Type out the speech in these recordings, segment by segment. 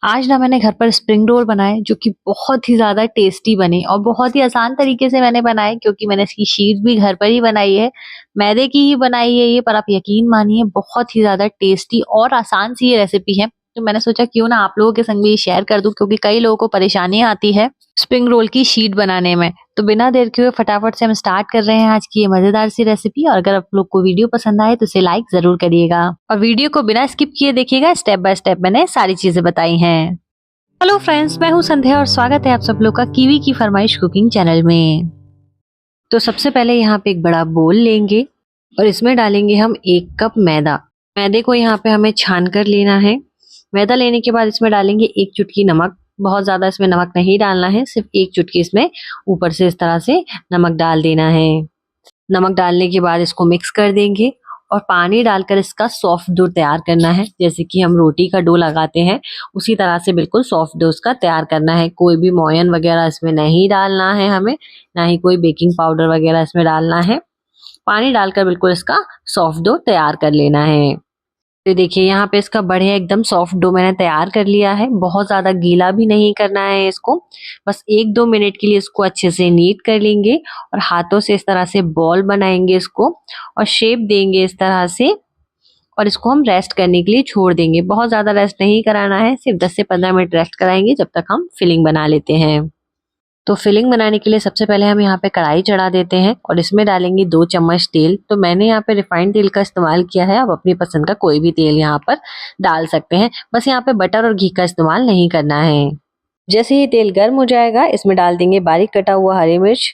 आज ना मैंने घर पर स्प्रिंग रोल बनाए जो कि बहुत ही ज़्यादा टेस्टी बने और बहुत ही आसान तरीके से मैंने बनाए क्योंकि मैंने इसकी शीट भी घर पर ही बनाई है। मैदे की ही बनाई है ये, पर आप यकीन मानिए बहुत ही ज़्यादा टेस्टी और आसान सी ये रेसिपी है। तो मैंने सोचा क्यों ना आप लोगों के संग भी ये शेयर कर दूँ क्योंकि कई लोगों को परेशानी आती है स्प्रिंग रोल की शीट बनाने में। तो बिना देर के हुए फटाफट से हम स्टार्ट कर रहे हैं आज की ये मज़ेदार सी रेसिपी। और अगर आप लोग को वीडियो पसंद आए तो इसे लाइक ज़रूर करिएगा और वीडियो को बिना स्किप किए देखिएगा। स्टेप बाय स्टेप मैंने सारी चीज़ें बताई हैं। हेलो फ्रेंड्स, मैं हूं संध्या और स्वागत है आप सब लोग का कीवी की फरमाइश कुकिंग चैनल में। तो सबसे पहले यहाँ पे एक बड़ा बोल लेंगे और इसमें डालेंगे हम 1 कप मैदा। मैदे को यहाँ पे हमें छान कर लेना है। मैदा लेने के बाद इसमें डालेंगे 1 चुटकी नमक। बहुत ज्यादा इसमें नमक नहीं डालना है, सिर्फ 1 चुटकी इसमें ऊपर से इस तरह से नमक डाल देना है। नमक डालने के बाद इसको मिक्स कर देंगे और पानी डालकर इसका सॉफ्ट डो तैयार करना है। जैसे कि हम रोटी का डो लगाते हैं उसी तरह से बिल्कुल सॉफ्ट डो इसका तैयार करना है। कोई भी मोयन वगैरह इसमें नहीं डालना है हमें, ना ही कोई बेकिंग पाउडर वगैरह इसमें डालना है। पानी डालकर बिल्कुल इसका सॉफ्ट डो तैयार कर लेना है। तो देखिए यहाँ पे इसका बढ़िया एकदम सॉफ्ट डो मैंने तैयार कर लिया है। बहुत ज्यादा गीला भी नहीं करना है इसको, बस 1-2 मिनट के लिए इसको अच्छे से नीट कर लेंगे और हाथों से इस तरह से बॉल बनाएंगे इसको और शेप देंगे इस तरह से। और इसको हम रेस्ट करने के लिए छोड़ देंगे। बहुत ज्यादा रेस्ट नहीं कराना है, सिर्फ 10 से 15 मिनट रेस्ट कराएंगे जब तक हम फिलिंग बना लेते हैं। तो फिलिंग बनाने के लिए सबसे पहले हम यहाँ पे कढ़ाई चढ़ा देते हैं और इसमें डालेंगे 2 चम्मच तेल। तो मैंने यहाँ पे रिफाइंड तेल का इस्तेमाल किया है, आप अपनी पसंद का कोई भी तेल यहाँ पर डाल सकते हैं। बस यहाँ पे बटर और घी का इस्तेमाल नहीं करना है। जैसे ही तेल गर्म हो जाएगा इसमें डाल देंगे बारीक कटा हुआ हरी मिर्च,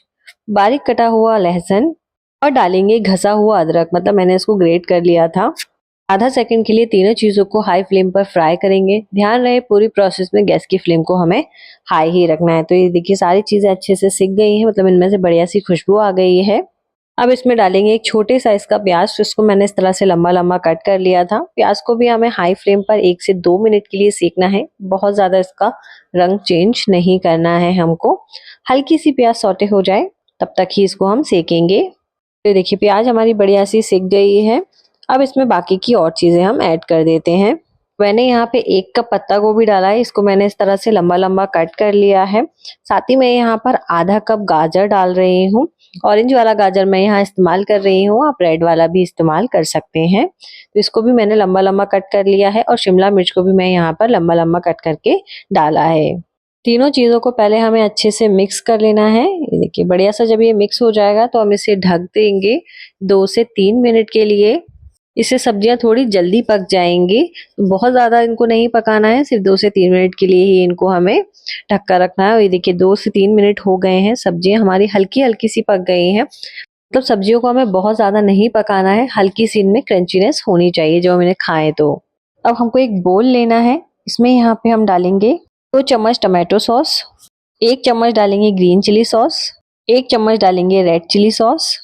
बारीक कटा हुआ लहसुन और डालेंगे घसा हुआ अदरक। मतलब मैंने इसको ग्रेट कर लिया था। आधा सेकंड के लिए तीनों चीजों को हाई फ्लेम पर फ्राई करेंगे। ध्यान रहे पूरी प्रोसेस में गैस की फ्लेम को हमें हाई ही रखना है। तो ये देखिए सारी चीजें अच्छे से सिक गई हैं, मतलब इनमें से बढ़िया सी खुशबू आ गई है। अब इसमें डालेंगे एक छोटे साइज का प्याज, जिसको मैंने इस तरह से लंबा लंबा कट कर लिया था। प्याज को भी हमें हाई फ्लेम पर 1 से 2 मिनट के लिए सेकना है। बहुत ज्यादा इसका रंग चेंज नहीं करना है हमको। हल्की सी प्याज सौटे हो जाए तब तक ही इसको हम सेकेंगे। तो देखिए प्याज हमारी बढ़िया सी सिक गई है। अब इसमें बाकी की और चीजें हम ऐड कर देते हैं। मैंने यहाँ पे 1 कप पत्ता गोभी डाला है, इसको मैंने इस तरह से लंबा लंबा कट कर लिया है। साथ ही मैं यहाँ पर आधा कप गाजर डाल रही हूँ। ऑरेंज वाला गाजर मैं यहाँ इस्तेमाल कर रही हूँ, आप रेड वाला भी इस्तेमाल कर सकते हैं। तो इसको भी मैंने लंबा लंबा कट कर लिया है और शिमला मिर्च को भी मैं यहाँ पर लंबा लंबा कट करके डाला है। तीनों चीजों को पहले हमें अच्छे से मिक्स कर लेना है। ये देखिए बढ़िया सा जब ये मिक्स हो जाएगा तो हम इसे ढक देंगे 2 से 3 मिनट के लिए। इससे सब्जियां थोड़ी जल्दी पक जाएंगी। बहुत ज्यादा इनको नहीं पकाना है, सिर्फ 2 से 3 मिनट के लिए ही इनको हमें ढक कर रखना है। और ये देखिए 2 से 3 मिनट हो गए हैं, सब्जियां हमारी हल्की हल्की सी पक गई हैं। मतलब सब्जियों को हमें बहुत ज्यादा नहीं पकाना है, हल्की सी इनमें क्रंचीनेस होनी चाहिए जो हम इन्हें खाएं। तो अब हमको एक बोल लेना है, इसमें यहाँ पे हम डालेंगे 2 चम्मच टमाटो सॉस, 1 चम्मच डालेंगे ग्रीन चिली सॉस, 1 चम्मच डालेंगे रेड चिली सॉस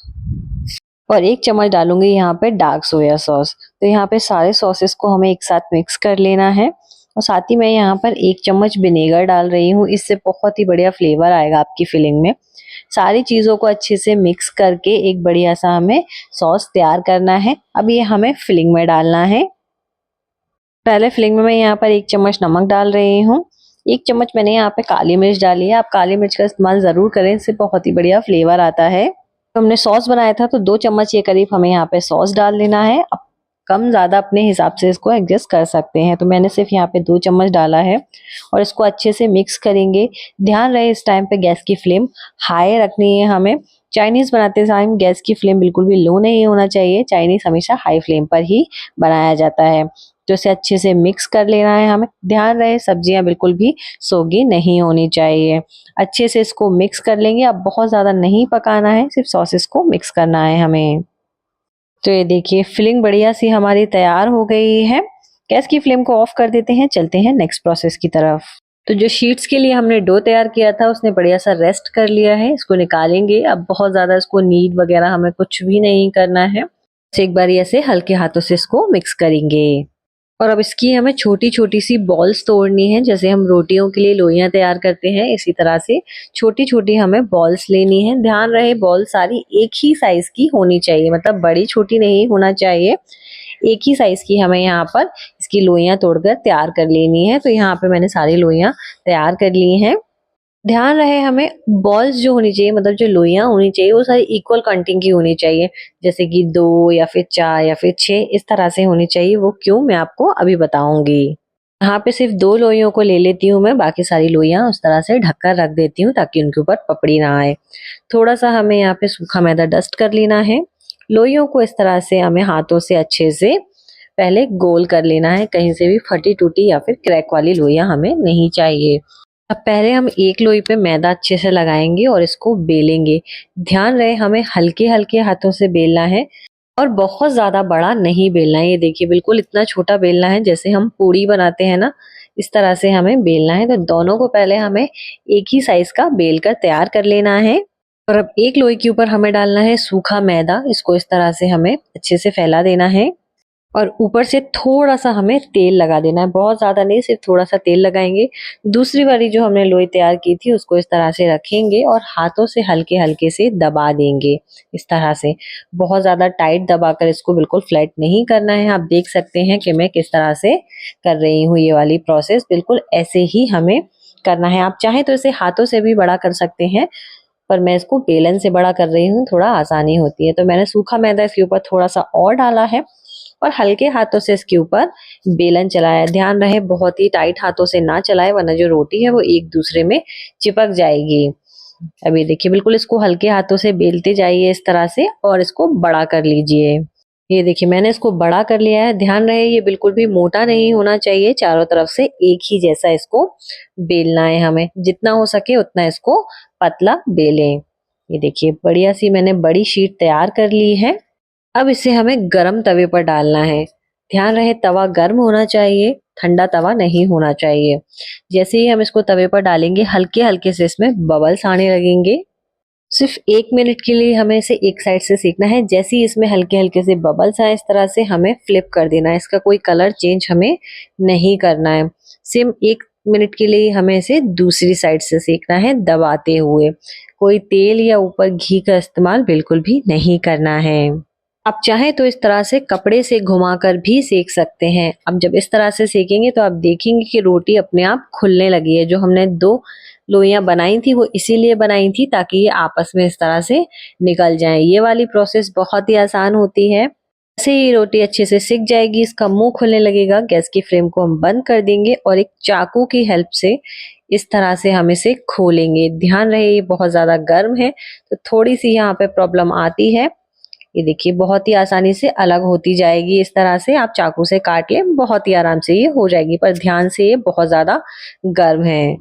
और 1 चम्मच डालूंगी यहाँ पे डार्क सोया सॉस। तो यहाँ पे सारे सॉसेस को हमें एक साथ मिक्स कर लेना है। और साथ ही मैं यहाँ पर 1 चम्मच विनेगर डाल रही हूँ, इससे बहुत ही बढ़िया फ्लेवर आएगा आपकी फिलिंग में। सारी चीजों को अच्छे से मिक्स करके एक बढ़िया सा हमें सॉस तैयार करना है। अब ये हमें फिलिंग में डालना है। पहले फिलिंग में मैं यहाँ पर 1 चम्मच नमक डाल रही हूँ। 1 चम्मच मैंने यहाँ पे काली मिर्च डाली है, आप काली मिर्च का इस्तेमाल जरूर करें, इससे बहुत ही बढ़िया फ्लेवर आता है। तो हमने सॉस बनाया था तो 2 चम्मच ये करीब हमें यहाँ पे सॉस डाल देना है। अब कम ज्यादा अपने हिसाब से इसको एडजस्ट कर सकते हैं। तो मैंने सिर्फ यहाँ पे 2 चम्मच डाला है और इसको अच्छे से मिक्स करेंगे। ध्यान रहे इस टाइम पे गैस की फ्लेम हाई रखनी है हमें। चाइनीज बनाते टाइम गैस की फ्लेम बिल्कुल भी लो नहीं होना चाहिए, चाइनीज हमेशा हाई फ्लेम पर ही बनाया जाता है। तो इसे अच्छे से मिक्स कर लेना है हमें। ध्यान रहे सब्जियां बिल्कुल भी सोगी नहीं होनी चाहिए। अच्छे से इसको मिक्स कर लेंगे। अब बहुत ज्यादा नहीं पकाना है, सिर्फ सॉसेस को मिक्स करना है हमें। तो ये देखिए फिलिंग बढ़िया सी हमारी तैयार हो गई है। गैस की फ्लेम को ऑफ कर देते हैं, चलते हैं नेक्स्ट प्रोसेस की तरफ। तो जो शीट्स के लिए हमने डो तैयार किया था उसने बढ़िया सा रेस्ट कर लिया है, इसको निकालेंगे। अब बहुत ज्यादा इसको नीड वगैरह हमें कुछ भी नहीं करना है, बस एक बार ऐसे हल्के हाथों से इसको मिक्स करेंगे। और अब इसकी हमें छोटी छोटी सी बॉल्स तोड़नी है। जैसे हम रोटियों के लिए लोइयां तैयार करते हैं, इसी तरह से छोटी छोटी हमें बॉल्स लेनी है। ध्यान रहे बॉल सारी एक ही साइज की होनी चाहिए, मतलब बड़ी छोटी नहीं होना चाहिए, एक ही साइज की हमें यहाँ पर इसकी लोइयां तोड़कर तैयार कर लेनी है। तो यहाँ पे मैंने सारी लोइयां तैयार कर ली हैं। ध्यान रहे हमें बॉल्स जो होनी चाहिए, मतलब जो लोइयां होनी चाहिए वो सारी इक्वल क्वांटिटी की होनी चाहिए, जैसे कि 2 या फिर 4 या फिर 6 इस तरह से होनी चाहिए। वो क्यों, मैं आपको अभी बताऊंगी। यहाँ पे सिर्फ 2 लोइयों को ले लेती हूँ मैं, बाकी सारी लोइयां उस तरह से ढककर रख देती हूँ ताकि उनके ऊपर पपड़ी ना आए। थोड़ा सा हमें यहाँ पे सूखा मैदा डस्ट कर लेना है। लोइयों को इस तरह से हमें हाथों से अच्छे से पहले गोल कर लेना है, कहीं से भी फटी टूटी या फिर क्रैक वाली लोइयां हमें नहीं चाहिए। अब पहले हम एक लोई पे मैदा अच्छे से लगाएंगे और इसको बेलेंगे। ध्यान रहे हमें हल्के हल्के हाथों से बेलना है और बहुत ज्यादा बड़ा नहीं बेलना है। ये देखिए बिल्कुल इतना छोटा बेलना है जैसे हम पूड़ी बनाते हैं ना, इस तरह से हमें बेलना है। तो दोनों को पहले हमें एक ही साइज का बेल कर तैयार कर लेना है। और अब एक लोई के ऊपर हमें डालना है सूखा मैदा, इसको इस तरह से हमें अच्छे से फैला देना है और ऊपर से थोड़ा सा हमें तेल लगा देना है, बहुत ज्यादा नहीं, सिर्फ थोड़ा सा तेल लगाएंगे। दूसरी वाली जो हमने लोई तैयार की थी उसको इस तरह से रखेंगे और हाथों से हल्के हल्के से दबा देंगे इस तरह से। बहुत ज्यादा टाइट दबाकर इसको बिल्कुल फ्लैट नहीं करना है। आप देख सकते हैं कि मैं किस तरह से कर रही हूँ ये वाली प्रोसेस, बिल्कुल ऐसे ही हमें करना है। आप चाहें तो इसे हाथों से भी बड़ा कर सकते हैं, पर मैं इसको बेलन से बड़ा कर रही हूँ, थोड़ा आसानी होती है। तो मैंने सूखा मैदा इसके ऊपर थोड़ा सा और डाला है और हल्के हाथों से इसके ऊपर बेलन चलाया। ध्यान रहे बहुत ही टाइट हाथों से ना चलाए, वरना जो रोटी है वो एक दूसरे में चिपक जाएगी। अभी देखिए बिल्कुल इसको हल्के हाथों से बेलते जाइए इस तरह से और इसको बड़ा कर लीजिए। ये देखिए मैंने इसको बड़ा कर लिया है। ध्यान रहे ये बिल्कुल भी मोटा नहीं होना चाहिए, चारों तरफ से एक ही जैसा इसको बेलना है हमें, जितना हो सके उतना इसको पतला बेलें। ये देखिए बढ़िया सी मैंने बड़ी शीट तैयार कर ली है। अब इसे हमें गरम तवे पर डालना है। ध्यान रहे तवा गर्म होना चाहिए, ठंडा तवा नहीं होना चाहिए। जैसे ही हम इसको तवे पर डालेंगे हल्के हल्के से इसमें बबल्स आने लगेंगे। सिर्फ 1 मिनट के लिए हमें इसे एक साइड से सेकना है। जैसे ही इसमें हल्के हल्के से बबल्स आए इस तरह से हमें फ्लिप कर देना है, इसका कोई कलर चेंज हमें नहीं करना है। सेम 1 मिनट के लिए हमें इसे दूसरी साइड से सेकना है दबाते हुए। कोई तेल या ऊपर घी का इस्तेमाल बिल्कुल भी नहीं करना है। आप चाहें तो इस तरह से कपड़े से घुमाकर भी सेक सकते हैं। अब जब इस तरह से सेकेंगे तो आप देखेंगे कि रोटी अपने आप खुलने लगी है। जो हमने 2 लोइयां बनाई थी वो इसीलिए बनाई थी ताकि ये आपस में इस तरह से निकल जाएं। ये वाली प्रोसेस बहुत ही आसान होती है। जैसे ही रोटी अच्छे से सिक जाएगी इसका मुंह खुलने लगेगा, गैस की फ्लेम को हम बंद कर देंगे और एक चाकू की हेल्प से इस तरह से हम इसे खोलेंगे। ध्यान रहे ये बहुत ज्यादा गर्म है तो थोड़ी सी यहाँ पे प्रॉब्लम आती है। ये देखिए बहुत ही आसानी से अलग होती जाएगी। इस तरह से आप चाकू से काट लें, बहुत ही आराम से ये हो जाएगी, पर ध्यान से ये बहुत ज्यादा गर्म है।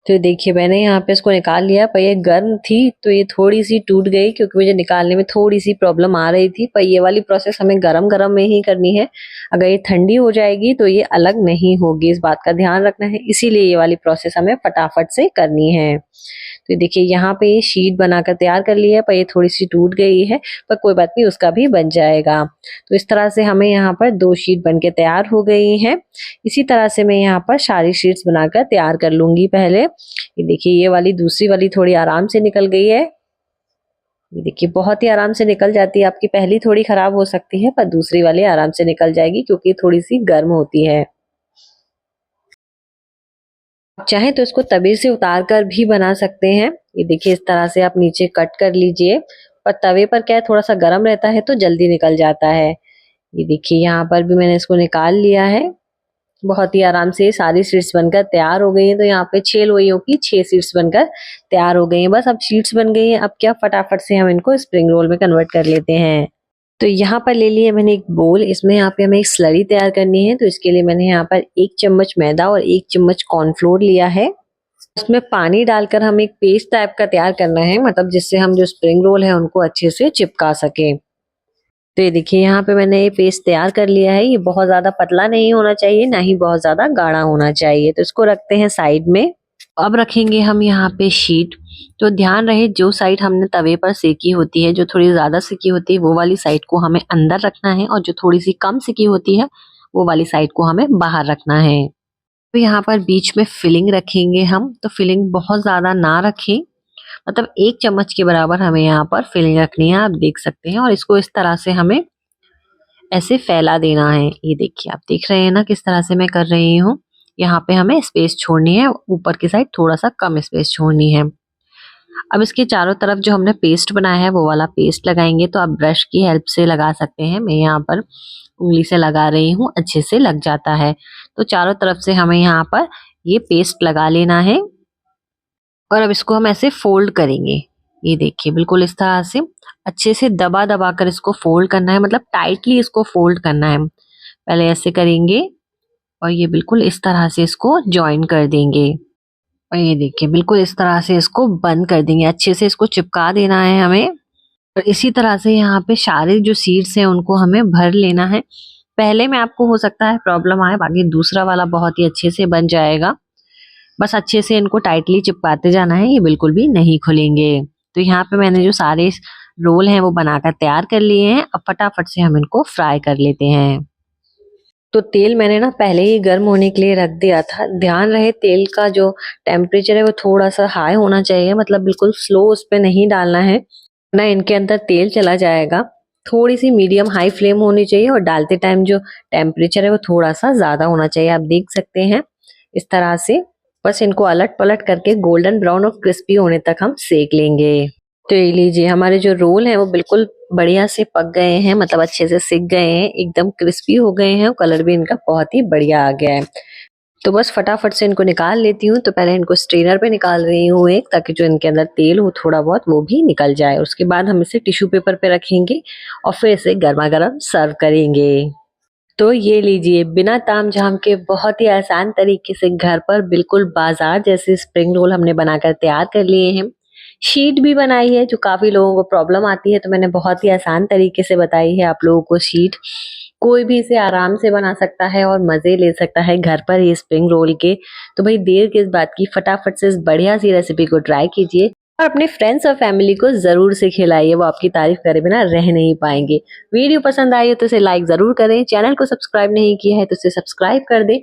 तो देखिए मैंने यहाँ पे इसको निकाल लिया, पर ये गर्म थी तो ये थोड़ी सी टूट गई क्योंकि मुझे निकालने में थोड़ी सी प्रॉब्लम आ रही थी। पर ये वाली प्रोसेस हमें गरम गरम में ही करनी है, अगर ये ठंडी हो जाएगी तो ये अलग नहीं होगी, इस बात का ध्यान रखना है। इसीलिए ये वाली प्रोसेस हमें फटाफट से करनी है। तो देखिए यहाँ पे ये शीट बनाकर तैयार कर ली है, पर ये थोड़ी सी टूट गई है, पर कोई बात नहीं उसका भी बन जाएगा। तो इस तरह से हमें यहाँ पर 2 शीट बनके तैयार हो गई हैं। इसी तरह से मैं यहाँ पर सारी शीट्स बनाकर तैयार कर लूंगी पहले। ये देखिए ये वाली दूसरी वाली थोड़ी आराम से निकल गई है। ये देखिए बहुत ही आराम से निकल जाती है। आपकी पहली थोड़ी खराब हो सकती है पर दूसरी वाली आराम से निकल जाएगी क्योंकि थोड़ी सी गर्म होती है। चाहे तो इसको तवे से उतार कर भी बना सकते हैं। ये देखिए इस तरह से आप नीचे कट कर लीजिए, पर तवे पर क्या है थोड़ा सा गर्म रहता है तो जल्दी निकल जाता है। ये देखिए यहाँ पर भी मैंने इसको निकाल लिया है। बहुत ही आराम से सारी शीट्स बनकर तैयार हो गई हैं। तो यहाँ पे 6 लोइयों की 6 शीट्स बनकर तैयार हो गई हैं। बस अब शीट्स बन गई हैं, अब क्या फटाफट से हम इनको स्प्रिंग रोल में कन्वर्ट कर लेते हैं। तो यहाँ पर ले लिया मैंने एक बोल, इसमें यहाँ पे हमें एक स्लरी तैयार करनी है। तो इसके लिए मैंने यहाँ पर 1 चम्मच मैदा और 1 चम्मच कॉर्नफ्लोर लिया है। उसमें पानी डालकर हमें एक पेस्ट टाइप का तैयार करना है, मतलब जिससे हम जो स्प्रिंग रोल है उनको अच्छे से चिपका सके। तो ये देखिए यहाँ पे मैंने ये पेस्ट तैयार कर लिया है। ये बहुत ज्यादा पतला नहीं होना चाहिए, ना ही बहुत ज्यादा गाढ़ा होना चाहिए। तो इसको रखते हैं साइड में। अब रखेंगे हम यहाँ पे शीट। तो ध्यान रहे जो साइड हमने तवे पर सेकी होती है, जो थोड़ी ज्यादा सेकी होती है वो वाली साइड को हमें अंदर रखना है, और जो थोड़ी सी कम सेकी होती है वो वाली साइड को हमें बाहर रखना है। तो यहाँ पर बीच में फिलिंग रखेंगे हम। तो फिलिंग बहुत ज्यादा ना रखें, मतलब 1 चम्मच के बराबर हमें यहाँ पर फिलिंग रखनी है, आप देख सकते हैं। और इसको इस तरह से हमें ऐसे फैला देना है। ये देखिए, आप देख रहे हैं ना किस तरह से मैं कर रही हूँ। यहाँ पे हमें स्पेस छोड़नी है, ऊपर की साइड थोड़ा सा कम स्पेस छोड़नी है। अब इसके चारों तरफ जो हमने पेस्ट बनाया है वो वाला पेस्ट लगाएंगे। तो आप ब्रश की हेल्प से लगा सकते हैं, मैं यहाँ पर उंगली से लगा रही हूँ, अच्छे से लग जाता है। तो चारों तरफ से हमें यहाँ पर ये पेस्ट लगा लेना है और अब इसको हम ऐसे फोल्ड करेंगे। ये देखिए, बिल्कुल इस तरह से अच्छे से दबा दबा कर इसको फोल्ड करना है, मतलब टाइटली इसको फोल्ड करना है। पहले ऐसे करेंगे और ये बिल्कुल इस तरह से इसको ज्वाइन कर देंगे और ये देखिए बिल्कुल इस तरह से इसको बंद कर देंगे। अच्छे से इसको चिपका देना है हमें और इसी तरह से यहाँ पे सारे जो सीड्स हैं उनको हमें भर लेना है। पहले में आपको हो सकता है प्रॉब्लम आए, बाकी दूसरा वाला बहुत ही अच्छे से बन जाएगा। बस अच्छे से इनको टाइटली चिपकाते जाना है, ये बिल्कुल भी नहीं खुलेंगे। तो यहाँ पे मैंने जो सारे रोल हैं वो बनाकर तैयार कर लिए हैं। अब फटाफट से हम इनको फ्राई कर लेते हैं। तो तेल मैंने ना पहले ही गर्म होने के लिए रख दिया था। ध्यान रहे तेल का जो टेम्परेचर है वो थोड़ा सा हाई होना चाहिए, मतलब बिल्कुल स्लो उस पे नहीं डालना है ना, इनके अंदर तेल चला जाएगा। थोड़ी सी मीडियम हाई फ्लेम होनी चाहिए और डालते टाइम जो टेम्परेचर है वो थोड़ा सा ज्यादा होना चाहिए। आप देख सकते हैं इस तरह से बस इनको अलट पलट करके गोल्डन ब्राउन और क्रिस्पी होने तक हम सेक लेंगे। तो ये लीजिए, हमारे जो रोल हैं वो बिल्कुल बढ़िया से पक गए हैं, मतलब अच्छे से सिक गए हैं, एकदम क्रिस्पी हो गए हैं, कलर भी इनका बहुत ही बढ़िया आ गया है। तो बस फटाफट से इनको निकाल लेती हूँ। तो पहले इनको स्ट्रेनर पे निकाल रही हूँ एक, ताकि जो इनके अंदर तेल हो थोड़ा बहुत वो भी निकल जाए। उसके बाद हम इसे टिश्यू पेपर पे रखेंगे और फिर इसे गर्मा गर्म सर्व करेंगे। तो ये लीजिए, बिना तामझाम के बहुत ही आसान तरीके से घर पर बिल्कुल बाजार जैसे स्प्रिंग रोल हमने बनाकर तैयार कर लिए हैं। शीट भी बनाई है, जो काफी लोगों को प्रॉब्लम आती है, तो मैंने बहुत ही आसान तरीके से बताई है आप लोगों को शीट। कोई भी इसे आराम से बना सकता है और मजे ले सकता है घर पर ये स्प्रिंग रोल के। तो भाई देर किस बात की, फटाफट से इस बढ़िया सी रेसिपी को ट्राई कीजिए और अपने फ्रेंड्स और फैमिली को जरूर से खिलाइए, वो आपकी तारीफ करे बिना रह नहीं पाएंगे। वीडियो पसंद आई हो तो इसे लाइक जरूर करें, चैनल को सब्सक्राइब नहीं किया है तो इसे सब्सक्राइब कर दें